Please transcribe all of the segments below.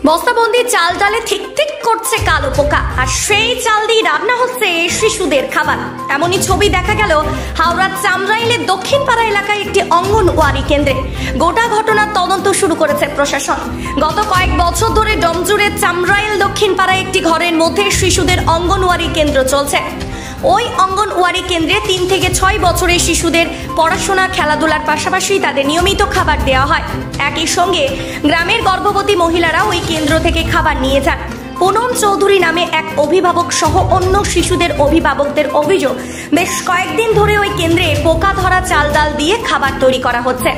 বস্তাবন্দি চাল ডালে ঠিক ঠিক করছে কালো পোকা, আর সেই চাল দিয়ে রান্না হচ্ছে শিশুদের খাবার। এমনই ছবি দেখা গেল হাওড়ার চামরাইলের দক্ষিণ পাড়া এলাকায় একটি অঙ্গনওয়াড়ি কেন্দ্রে। গোটা ঘটনার তদন্ত শুরু করেছে প্রশাসন। গত কয়েক বছর ধরে ডোমজুড়ের চামরাইল দক্ষিণ পাড়ায় একটি ঘরের মধ্যে শিশুদের অঙ্গনওয়াড়ি কেন্দ্র চলছে। ওই অঙ্গনওয়াড়ি কেন্দ্রে 3 থেকে 6 বছরের শিশুদের পড়াশোনা, খেলাধুলার পাশাপাশি তাদের নিয়মিত খাবার দেওয়া হয়। একই সঙ্গে গ্রামের গর্ভবতী মহিলারা ওই কেন্দ্র থেকে খাবার নিয়ে যান। পুনম চৌধুরী নামে এক অভিভাবক সহ অন্য শিশুদের অভিভাবকদের অভিযোগ, বেশ কয়েকদিন ধরে ওই কেন্দ্রে পোকা ধরা চাল ডাল দিয়ে খাবার তৈরি করা হচ্ছে।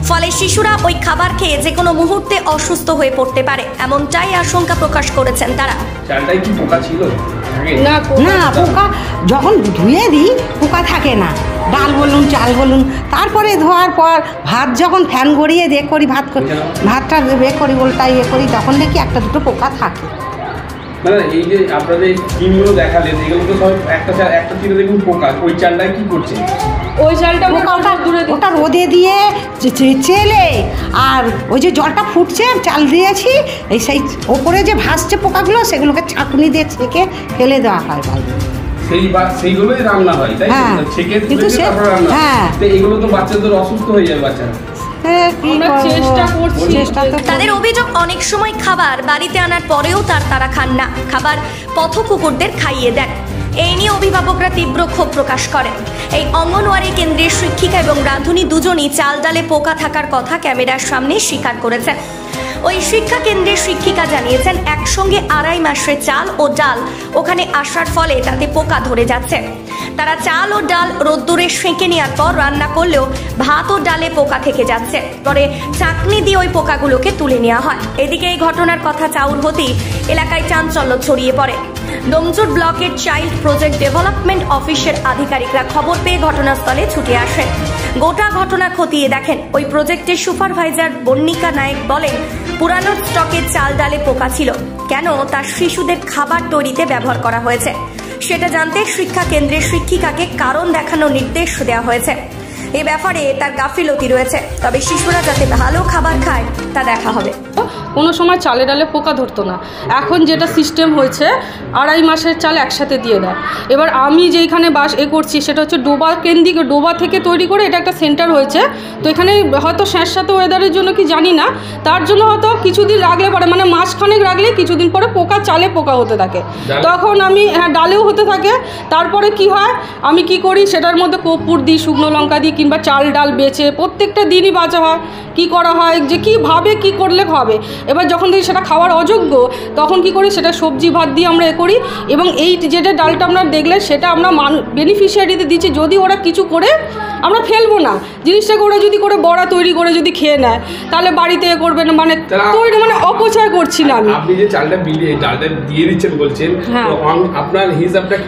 ফলে শিশুরা ওই খাবার খেয়ে যে কোনো মুহূর্তে অসুস্থ হয়ে পড়তে পারে, এমনটাই আশঙ্কা প্রকাশ করেছেন তারা। চালটাই কি পোকা ছিল? না, পোকা যখন ধুয়ে দিই পোকা থাকে না, ডাল বলুন চাল বলুন। তারপরে ধোয়ার পর ভাত যখন ফ্যান গড়িয়ে ভাতটা করি উল্টাই করি, তখন দেখি একটা দুটো পোকা থাকে। মানে এই যে আপনাদের ডিমগুলো দেখালেন, এগুলো তো সব একটা চিনে দেখুন পোকা। ওই চালটাই কি করছে? ওই চালটা ওটা রোদে দিয়ে চেলে, আর ওই যে জলটা ফুটছে চাল দিয়েছি, এই সেই ওপরে যে ভাসছে পোকাগুলো সেগুলোকে ছাঁকুনি দিয়ে ছেঁকে ফেলে দেওয়া হয় বাইরে। সেইগুলোই রান্না হয়, তাই ছেঁকে তারপর রান্না। হ্যাঁ, এগুলো তো বাচ্চাদের অসুস্থ হয়ে যায় বাচ্চারা। তাদের অভিযোগ, অনেক সময় খাবার বাড়িতে আনার পরেও তারা খান না, খাবার পথ কুকুরদের খাইয়ে দেন। এই নিয়ে অভিভাবকরা তীব্র ক্ষোভ প্রকাশ করেন। এই অঙ্গনওয়াড়ি কেন্দ্রের শিক্ষিকা এবং রাঁধুনি দুজনই চাল ডালে পোকা থাকার কথা ক্যামেরার সামনে স্বীকার করেছেন। ওই শিক্ষা কেন্দ্রের শিক্ষিকা জানিয়েছেন, একসঙ্গে 2.5 মাসের চাল ও ডাল ওখানে আসার ফলে তাতে পোকা ধরে যাচ্ছে। তারা চাল ও ডাল রোদ্দুরে সেঁকে নেওয়ার পর রান্না করলেও ভাত ও ডালে পোকা থেকে যাচ্ছে। পরে চাকনি দিয়ে ওই পোকাগুলোকে তুলে নেওয়া হয়। এদিকে এই ঘটনার কথা চাউর হতেই এলাকায় চাঞ্চল্য ছড়িয়ে পড়ে। ডোমজুড় ব্লকের চাইল্ড প্রজেক্ট ডেভেলপমেন্ট অফিসের আধিকারিকরা খবর পেয়ে ঘটনাস্থলে ছুটে আসেন। গোটা ঘটনা খতিয়ে দেখেন। ওই প্রজেক্টের সুপারভাইজার বর্ণিকা নায়েক বলেন, পুরানো স্টকের চাল ডালে পোকা ছিল, কেন তার শিশুদের খাবার তৈরিতে ব্যবহার করা হয়েছে সেটা জানতে শিক্ষা কেন্দ্রের শিক্ষিকাকে কারণ দেখানোর নির্দেশ দেওয়া হয়েছে। এ ব্যাপারে তার গাফিলতি রয়েছে, তবে শিশুরা যাতে ভালো খাবার খায় তা দেখা হবে। কোনো সময় চালে ডালে পোকা ধরতো না, এখন যেটা সিস্টেম হয়েছে 2.5 মাসের চাল একসাথে দিয়ে দেয়। এবার আমি যেইখানে করছি সেটা হচ্ছে ডোবা থেকে তৈরি করে এটা একটা সেন্টার হয়েছে। তো এখানে হয়তো স্যাঁতস্যাঁতে ওয়েদারের জন্য কি জানি না, তার জন্য হয়তো কিছুদিন রাখলে পরে, মানে মাসখানেক রাখলে কিছুদিন পরে চালে পোকা হতে থাকে। তখন আমি ডালেও হতে থাকে। তারপরে কি হয়, আমি কি করি, সেটার মধ্যে কর্পূর দিই, শুকনো লঙ্কা দিই, কিংবা চাল ডাল বেচে প্রত্যেকটা দিনই বাঁচা হয়। কি করা হয় যে কীভাবে কি করলে হবে। এবার যখন দেখি সেটা খাওয়ার অযোগ্য, তখন কি করি, সেটা সবজি ভাত দিয়ে আমরা করি। এবং এই যেটা ডালটা আপনারা দেখলেন সেটা আমরা বেনিফিশিয়ারিতে দিচ্ছি। যদি ওরা কিছু করে, আমরা ফেলবো না জিনিসটাকে, ওরা যদি করে বড়া তৈরি করে যদি খেয়ে নেয় তাহলে বাড়িতে করবে না, মানে অপচয় করছি না আমি। আপনি যে ডালটা দিয়ে দিচ্ছেন বলছেন, আপনার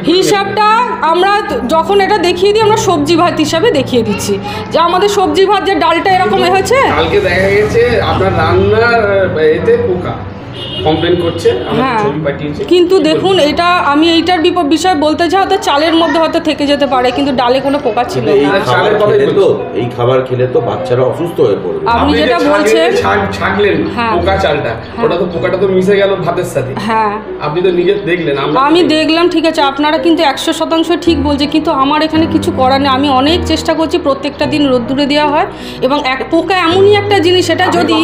হিসাবটা আমরা যখন এটা দেখিয়ে দিই, আমরা সবজি ভাত হিসাবে দেখিয়ে দিচ্ছি যে আমাদের সবজি ভাত যে ডালটা এরকম হয়েছে। কালকে দেখা গেছে আপনার রান্নার এতে পোকা কমপ্লেন করছে, কিন্তু দেখুন এটা আমি এইটার বিষয়ে বলতে চাই, হয়তো চালের মধ্যে হয়তো থেকে যেতে পারে, কিন্তু ডালে কোনো পোকা ছিল না। এই খাবার খেলে তো বাচ্চারা অসুস্থ হয়ে পড়বে। আপনি যেটা বলছেন ছাগলেন পোকা চালটা, ওটা তো পোকাটা তো মিশে গেল ভাতের সাথে। হ্যাঁ, আপনি তো নিজে দেখলেন, আমি দেখলাম, ঠিক আছে, আপনারা কিন্তু 100% ঠিক বলছে, কিন্তু আমার এখানে কিছু করার নেই। আমি অনেক চেষ্টা করছি, প্রত্যেকটা দিন রোদ্দুরে দেওয়া হয়। এবং পোকা এমনই একটা জিনিস, সেটা যদি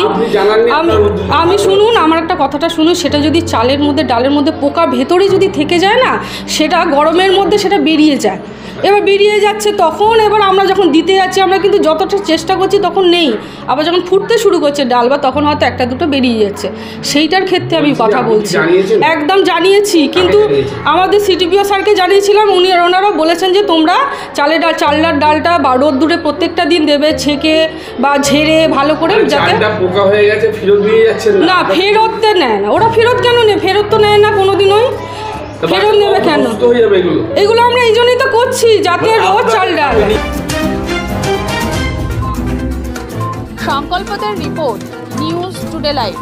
আমি শুনুন, আমার একটা কথাটা শুনুন, সেটা যদি চালের মধ্যে ডালের মধ্যে পোকা ভেতরে যদি থেকে যায় না, সেটা গরমের মধ্যে সেটা বেরিয়ে যায়। এবার বেরিয়ে যাচ্ছে, তখন এবার আমরা যখন দিতে যাচ্ছি, আমরা কিন্তু যতটা চেষ্টা করছি তখন নেই। আবার যখন ফুটতে শুরু করছে ডাল, বা তখন হয়তো একটা দুটো বেরিয়ে যাচ্ছে। সেইটার ক্ষেত্রে আমি কথা বলছি, একদম জানিয়েছি। কিন্তু আমাদের সিটিপিও স্যারকে জানিয়েছিলাম, ওনারাও বলেছেন যে তোমরা চালের ডালটা বা রোদ্দুরে প্রত্যেকটা দিন দেবে, ছেঁকে বা ঝেড়ে ভালো করে, যাতে পোকা হয়ে গেছে ফেরত দিয়ে যাচ্ছে না। ফেরততে নেয় না ওরা, ফেরত কেন নেয়? ফেরত তো নেয় না কোনোদিনই। ফেরত নেবে কেন? এগুলো আমরা এই জন্যই তো করছি, যাতে রোজ চাল ডাল। সংকল্পদের রিপোর্ট, নিউজ টুডে লাইভ।